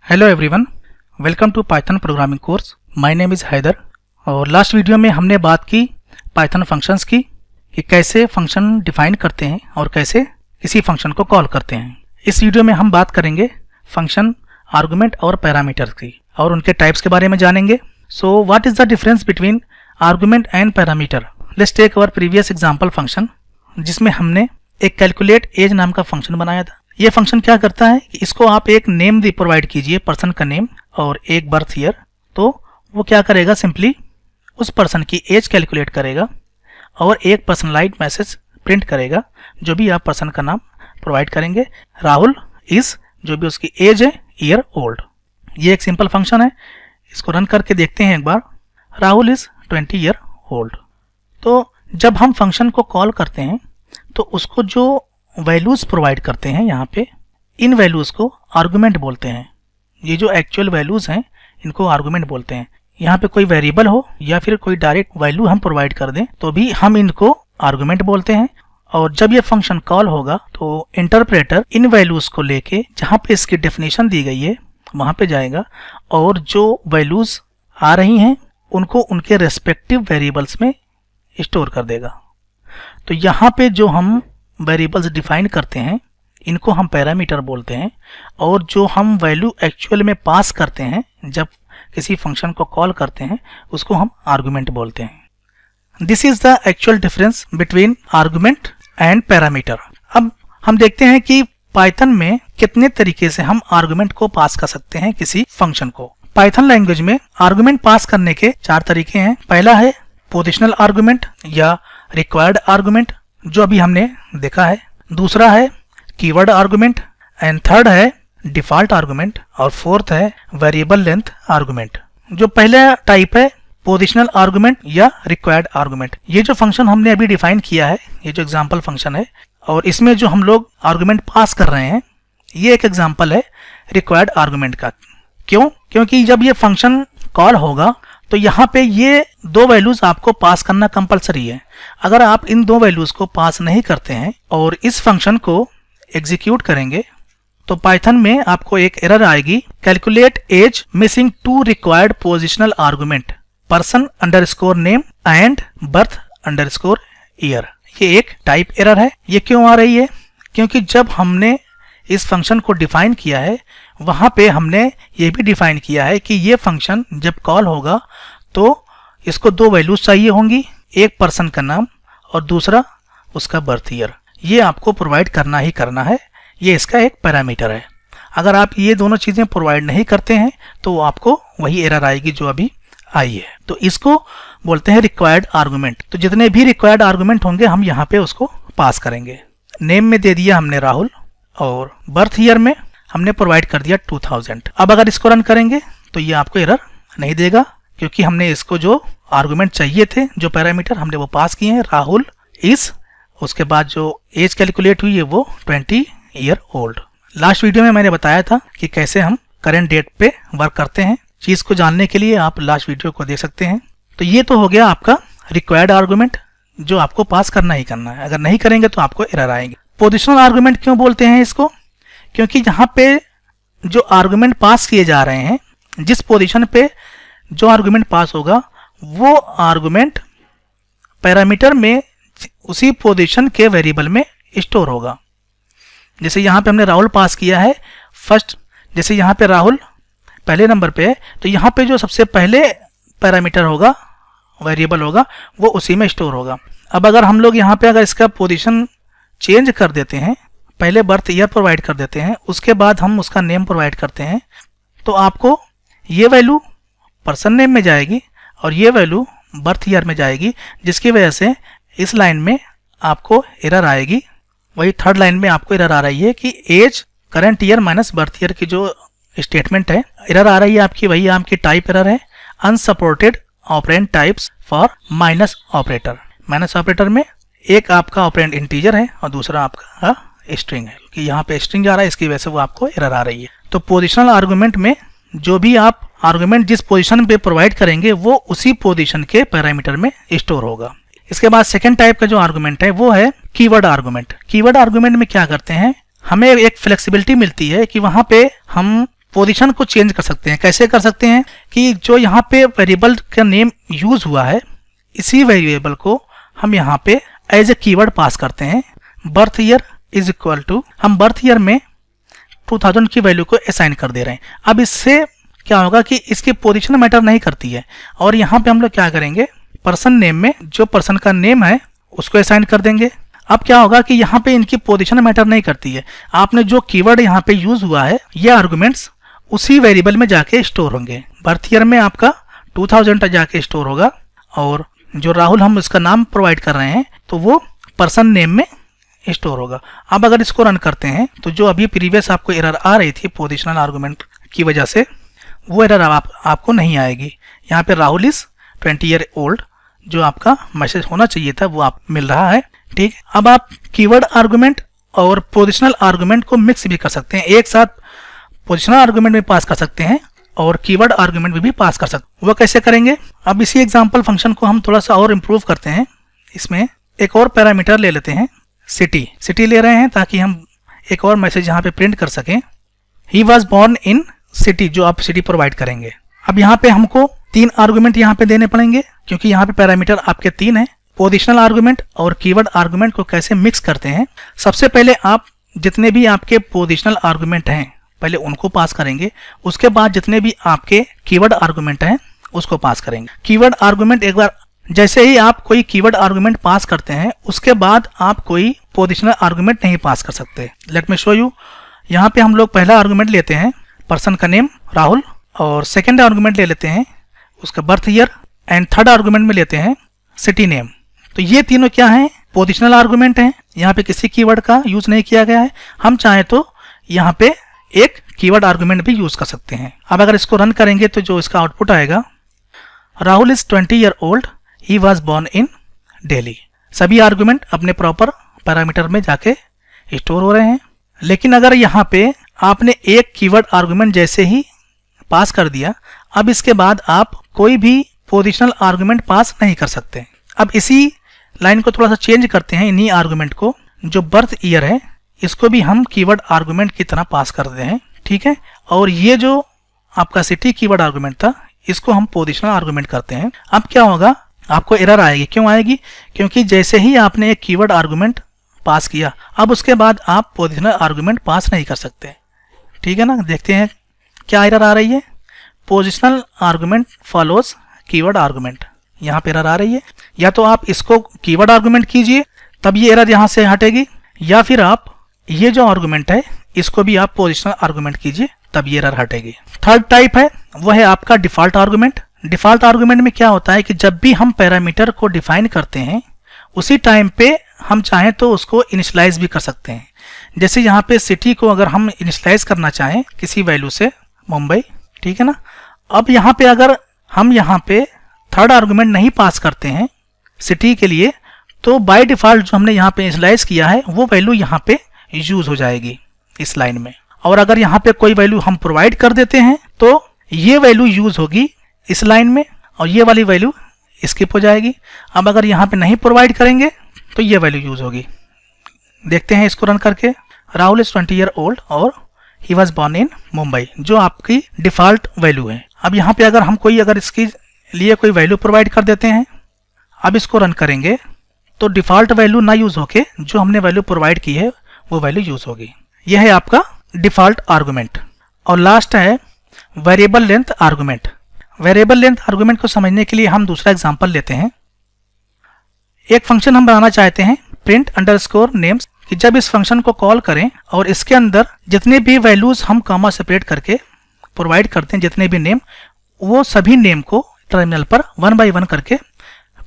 Hello everyone, welcome to Python programming course. My name is Haider. और last video में हमने बात की पाइथन फंक्शंस की कि कैसे फंक्शन डिफाइन करते हैं और कैसे किसी फंक्शन को कॉल करते हैं। इस वीडियो में हम बात करेंगे फंक्शन आर्गुमेंट और पैरामीटर्स की और उनके टाइप्स के बारे में जानेंगे। So what is the difference between argument and parameter. Let's take our previous example function, जिसमें हमने एक कैलकुलेट एज नाम का फंक्शन बनाया था। ये फंक्शन क्या करता है कि इसको आप एक नेम प्रोवाइड कीजिए, पर्सन का नेम और एक बर्थ ईयर, तो वो क्या करेगा, सिंपली उस पर्सन की एज कैलकुलेट करेगा और एक पर्सनलाइज्ड मैसेज प्रिंट करेगा। जो भी आप पर्सन का नाम प्रोवाइड करेंगे, राहुल इज, जो भी उसकी एज है, ईयर ओल्ड। ये एक सिंपल फंक्शन है। इसको रन करके देखते हैं एक बार। Rahul is 20 year old. तो जब हम फंक्शन को कॉल करते हैं तो उसको जो वैल्यूज प्रोवाइड करते हैं, यहाँ पे इन वैल्यूज को आर्गुमेंट बोलते हैं। ये जो एक्चुअल वैल्यूज हैं इनको आर्गुमेंट बोलते हैं। यहाँ पे कोई वेरिएबल हो या फिर कोई डायरेक्ट वैल्यू हम प्रोवाइड कर दें तो भी हम इनको आर्गुमेंट बोलते हैं। और जब ये फंक्शन कॉल होगा तो इंटरप्रेटर इन वैल्यूज को लेके जहाँ पे इसकी डेफिनेशन दी गई है वहाँ पे जाएगा और जो वैल्यूज आ रही हैं उनको उनके रेस्पेक्टिव वेरिएबल्स में स्टोर कर देगा। तो यहाँ पे जो हम वेरिएबल्स डिफाइन करते हैं इनको हम पैरामीटर बोलते हैं, और जो हम वैल्यू एक्चुअल में पास करते हैं जब किसी फंक्शन को कॉल करते हैं उसको हम आर्गुमेंट बोलते हैं। This is the actual difference between argument and parameter. अब हम देखते हैं कि पाइथन में कितने तरीके से हम आर्गुमेंट को पास कर सकते हैं किसी फंक्शन को। पाइथन लैंग्वेज में आर्गुमेंट पास करने के 4 तरीके हैं। पहला है पोजिशनल आर्गुमेंट या रिक्वायर्ड आर्गुमेंट, जो अभी हमने देखा है। दूसरा है कीवर्ड आर्गुमेंट एंड थर्ड है डिफॉल्ट आर्गुमेंट और फोर्थ है वेरिएबल लेंथ आर्गुमेंट। जो पहला टाइप है पोजिशनल आर्गुमेंट या रिक्वायर्ड आर्गुमेंट, ये जो फंक्शन हमने अभी डिफाइन किया है, ये जो एग्जांपल फंक्शन है और इसमें जो हम लोग आर्गुमेंट पास कर रहे हैं, ये एक एग्जांपल है रिक्वायर्ड आर्गुमेंट का। क्यों? क्योंकि जब ये फंक्शन कॉल होगा तो यहाँ पे ये 2 वैल्यूज आपको पास करना कंपलसरी है। अगर आप इन 2 वैल्यूज को पास नहीं करते हैं और इस फंक्शन को एग्जीक्यूट करेंगे तो पाइथन में आपको एक एरर आएगी, calculate age missing 2 required positional argument, person underscore name and birth underscore year. ये एक टाइप एरर है। ये क्यों आ रही है? क्योंकि जब हमने इस फंक्शन को डिफाइन किया है वहां पे हमने ये भी डिफाइन किया है कि ये फंक्शन जब कॉल होगा तो इसको 2 वैल्यूज चाहिए होंगी, एक पर्सन का नाम और दूसरा उसका बर्थ ईयर। ये आपको प्रोवाइड करना ही करना है। ये इसका एक पैरामीटर है। अगर आप ये दोनों चीजें प्रोवाइड नहीं करते हैं तो आपको वही एरर आएगी जो अभी आई है। तो इसको बोलते हैं रिक्वायर्ड आर्गुमेंट। तो जितने भी रिक्वायर्ड आर्गुमेंट होंगे हम यहाँ पे उसको पास करेंगे। नेम में दे दिया हमने राहुल और बर्थ ईयर में हमने प्रोवाइड कर दिया 2000। अब अगर इसको रन करेंगे तो ये आपको एरर नहीं देगा, क्योंकि हमने इसको जो आर्गुमेंट चाहिए थे, जो पैरामीटर हमने वो पास किए हैं, राहुल इज, उसके बाद जो एज कैलकुलेट हुई है वो 20 ईयर ओल्ड। लास्ट वीडियो में मैंने बताया था कि कैसे हम करेंट डेट पे वर्क करते हैं। चीज को जानने के लिए आप लास्ट वीडियो को देख सकते हैं। तो ये तो हो गया आपका रिक्वायर्ड आर्गुमेंट जो आपको पास करना ही करना है। अगर नहीं करेंगे तो आपको एरर आएंगे। पोजिशनल आर्गुमेंट क्यों बोलते हैं इसको? क्योंकि यहाँ पे जो आर्गुमेंट पास किए जा रहे हैं, जिस पोजीशन पे जो आर्गुमेंट पास होगा वो आर्गुमेंट पैरामीटर में उसी पोजीशन के वेरिएबल में स्टोर होगा। जैसे यहाँ पे हमने राहुल पास किया है फर्स्ट, जैसे यहाँ पे राहुल पहले नंबर पे है तो यहाँ पे जो सबसे पहले पैरामीटर होगा, वेरिएबल होगा, वो उसी में स्टोर होगा। अब अगर हम लोग यहाँ पे अगर इसका पोजीशन चेंज कर देते हैं, पहले बर्थ ईयर प्रोवाइड कर देते हैं, उसके बाद हम उसका नेम प्रोवाइड करते हैं, तो आपको ये वैल्यू पर्सन नेम में जाएगी और ये वैल्यू बर्थ ईयर में जाएगी, जिसकी वजह से इस लाइन में आपको एरर आएगी। वही थर्ड लाइन में आपको एरर आ रही है कि age current year minus birth year की जो स्टेटमेंट है, एरर आ रही है आपकी, वही आपकी टाइप एरर है, unsupported operand types for minus operator. Minus operator में एक आपका ऑपरेंड इंटीजर है और दूसरा आपका स्ट्रिंग है, क्योंकि यहाँ पे स्ट्रिंग जा रहा है, इसकी वजह से वो आपको एरर आ रही है। तो पोजिशनल आर्गुमेंट में जो भी आप आर्गुमेंट जिस पोजीशन पे प्रोवाइड करेंगे वो उसी पोजीशन के पैरामीटर में स्टोर होगा। इसके बाद सेकंड टाइप का जो आर्गुमेंट है वो है कीवर्ड आर्गुमेंट। कीवर्ड आर्गुमेंट में क्या करते हैं, हमें एक फ्लेक्सिबिलिटी मिलती है कि वहां पे हम पोजीशन को चेंज कर सकते हैं। कैसे कर सकते हैं कि जो यहाँ पे वेरिएबल का नेम यूज हुआ है, इसी वेरिएबल को हम यहाँ पे एज ए कीवर्ड पास करते हैं। Birth year is equal to, हम बर्थ ईयर में 2000 की वैल्यू को असाइन कर दे रहे हैं। अब इससे क्या होगा कि इसकी पोजीशन मैटर नहीं करती है, और यहाँ पे हम लोग क्या करेंगे, पर्सन नेम में जो पर्सन का नेम है उसको असाइन कर देंगे। अब क्या होगा कि यहाँ पे इनकी पोजीशन मैटर नहीं करती है। आपने जो कीवर्ड यहाँ पे यूज हुआ है, ये आर्गुमेंट्स उसी वेरिएबल में जाके स्टोर होंगे। बर्थ ईयर में आपका 2000 जाके स्टोर होगा, और जो राहुल हम इसका नाम प्रोवाइड कर रहे हैं तो वो पर्सन नेम में स्टोर होगा। अब अगर इसको रन करते हैं तो जो अभी प्रीवियस आपको एरर आ रही थी पोजिशनल आर्गुमेंट की वजह से, वो एरर आपको नहीं आएगी। यहाँ पे राहुल इज 20 ईयर ओल्ड जो आपका मैसेज होना चाहिए था वो आप मिल रहा है। ठीक, अब आप कीवर्ड आर्गुमेंट और पोजिशनल आर्गुमेंट को मिक्स भी कर सकते हैं। एक साथ पोजिशनल आर्गुमेंट में पास कर सकते हैं और कीवर्ड आर्गुमेंट में भी पास कर सकते हैं। वो कैसे करेंगे, अब इसी एग्जाम्पल फंक्शन को हम थोड़ा सा और इम्प्रूव करते हैं। इसमें एक और पैरामीटर ले लेते हैं, सिटी ले रहे हैं ताकि हम एक और मैसेज यहाँ पे प्रिंट कर सकें। He was born in city, जो आप सिटी प्रोवाइड करेंगे। अब यहाँ पे हमको 3 आर्गुमेंट यहाँ पे देने पड़ेंगे, क्योंकि यहाँ पे पैरामीटर आपके 3 हैं। पोजिशनल आर्गुमेंट और कीवर्ड आर्गुमेंट को कैसे मिक्स करते हैं, सबसे पहले आप जितने भी आपके पोजिशनल आर्गुमेंट हैं पहले उनको पास करेंगे, उसके बाद जितने भी आपके कीवर्ड आर्गुमेंट हैं उसको पास करेंगे। कीवर्ड आर्गुमेंट एक बार जैसे ही आप कोई कीवर्ड आर्गुमेंट पास करते हैं उसके बाद आप कोई पोजिशनल आर्गुमेंट नहीं पास कर सकते। Let me show you. यहाँ पे हम लोग पहला आर्गुमेंट लेते हैं पर्सन का नेम राहुल, और सेकेंड आर्गुमेंट ले लेते हैं उसका birth year, and third argument में लेते हैं सिटी नेम। तो ये तीनों क्या हैं, पोजिशनल आर्गुमेंट हैं। यहाँ पे किसी कीवर्ड का यूज नहीं किया गया है। हम चाहे तो यहाँ पे एक कीवर्ड आर्गुमेंट भी यूज कर सकते हैं। अब अगर इसको रन करेंगे तो जो इसका आउटपुट आएगा, Rahul is 20 year old, he was born in Delhi. सभी आर्गुमेंट अपने प्रॉपर पैरामीटर में जाके स्टोर हो रहे हैं। लेकिन अगर यहाँ पे आपने एक कीवर्ड आर्गुमेंट जैसे ही पास कर दिया, अब इसके बाद आप कोई भी पोजिशनल आर्गुमेंट पास नहीं कर सकते। अब इसी लाइन को थोड़ा सा चेंज करते हैं, इन्हीं आर्गुमेंट को, जो बर्थ ईयर है इसको भी हम कीवर्ड आर्गुमेंट की तरह पास करते हैं। ठीक है, और ये जो आपका सिटी कीवर्ड आर्गुमेंट था इसको हम पोजिशनल आर्गुमेंट करते हैं। अब क्या होगा, आपको एरर आएगी। क्यों आएगी, क्योंकि जैसे ही आपने एक कीवर्ड आर्गुमेंट पास किया, अब उसके बाद आप पोजिशनल आर्गुमेंट पास नहीं कर सकते। ठीक है ना, देखते हैं क्या एरर आ रही है। Positional argument follows keyword argument, यहाँ पे एरर आ रही है। या तो आप इसको कीवर्ड आर्गुमेंट कीजिए तब ये एरर यहाँ से हटेगी, या फिर आप ये जो आर्गुमेंट है इसको भी आप पोजिशनल आर्गुमेंट कीजिए तब ये एरर हटेगी। थर्ड टाइप है वो है आपका डिफॉल्ट आर्गुमेंट। डिफॉल्ट आर्गुमेंट में क्या होता है कि जब भी हम पैरामीटर को डिफाइन करते हैं उसी टाइम पे हम चाहें तो उसको इनिशियलाइज भी कर सकते हैं। जैसे यहाँ पे सिटी को अगर हम इनिशियलाइज करना चाहें किसी वैल्यू से, मुंबई, ठीक है ना। अब यहाँ पे अगर हम यहाँ पे थर्ड आर्गुमेंट नहीं पास करते हैं सिटी के लिए, तो बाय डिफॉल्ट जो हमने यहाँ पे इनिशियलाइज किया है वो वैल्यू यहाँ पे यूज हो जाएगी इस लाइन में। और अगर यहाँ पे कोई वैल्यू हम प्रोवाइड कर देते हैं तो ये वैल्यू यूज होगी इस लाइन में, और ये वाली वैल्यू स्किप हो जाएगी। अब अगर यहाँ पे नहीं प्रोवाइड करेंगे तो ये वैल्यू यूज होगी। देखते हैं इसको रन करके। राहुल इज 20 ईयर ओल्ड और he was born in Mumbai, जो आपकी डिफॉल्ट वैल्यू है। अब यहाँ पे अगर हम अगर इसके लिए कोई वैल्यू प्रोवाइड कर देते हैं, अब इसको रन करेंगे तो डिफॉल्ट वैल्यू ना यूज होके जो हमने वैल्यू प्रोवाइड की है वो वैल्यू यूज होगी। यह है आपका डिफॉल्ट आर्गुमेंट। और लास्ट है variable length argument. Variable length argument को समझने के लिए हम दूसरा एग्जांपल लेते हैं। एक फंक्शन हम बनाना चाहते हैं प्रिंट अंडरस्कोर नेम्स, कि जब इस फंक्शन को कॉल करें और इसके अंदर जितने भी वैल्यूज हम कॉमा सेपरेट करके प्रोवाइड करते हैं, जितने भी नेम, वो सभी नेम को टर्मिनल पर 1 बाय 1 करके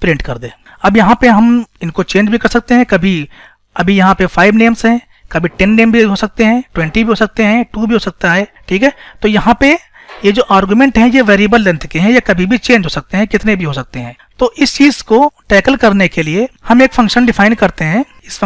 प्रिंट कर दे। अब यहाँ पे हम इनको चेंज भी कर सकते हैं। कभी अभी यहाँ पे 5 नेम्स हैं, कभी 10 नेम भी हो सकते हैं, 20 भी हो सकते हैं, 2 भी हो सकता है। ठीक है, तो यहाँ पे ये जो आर्गुमेंट हैं ये वेरिएबल लेंथ के हैं, ये कभी भी चेंज हो सकते हैं, कितने भी हो सकते हैं। तो इस चीज को टैकल करने के लिए हम एक फंक्शन डिफाइन करते हैं। इस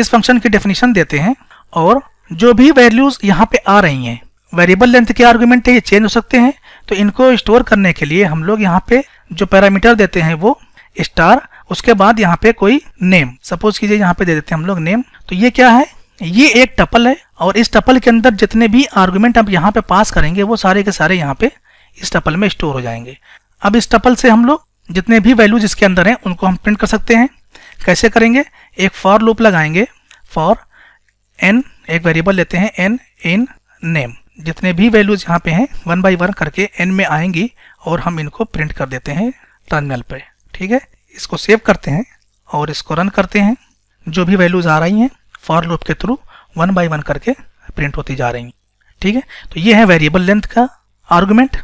फंक्शन की डेफिनेशन देते हैं, और जो भी वैल्यूज यहाँ पे आ रही हैं वेरिएबल लेंथ के आर्गुमेंट है, ये चेंज हो सकते हैं। तो इनको स्टोर करने के लिए हम लोग यहाँ पे जो पैरामीटर देते हैं वो स्टार, उसके बाद यहाँ पे कोई नेम, सपोज कीजिए यहाँ पे दे देते हैं हम लोग नेम। तो ये क्या है, ये एक टपल है और इस टपल के अंदर जितने भी आर्गुमेंट आप यहाँ पे पास करेंगे वो सारे के सारे यहाँ पे इस टपल में स्टोर हो जाएंगे। अब इस टपल से हम लोग जितने भी वैल्यूज इसके अंदर हैं उनको हम प्रिंट कर सकते हैं। कैसे करेंगे? एक फॉर लूप लगाएंगे। फॉर n, एक वेरिएबल लेते हैं n इन नेम। जितने भी वैल्यूज यहाँ पे हैं 1 बाई 1 करके n में आएंगी और हम इनको प्रिंट कर देते हैं टर्मिनल पे। ठीक है, इसको सेव करते हैं और इसको रन करते हैं। जो भी वैल्यूज आ रही हैं फॉर लूप के थ्रू 1 बाई 1 करके प्रिंट होती जा रही हैं। ठीक है, तो ये है वेरिएबल लेंथ का आर्गुमेंट।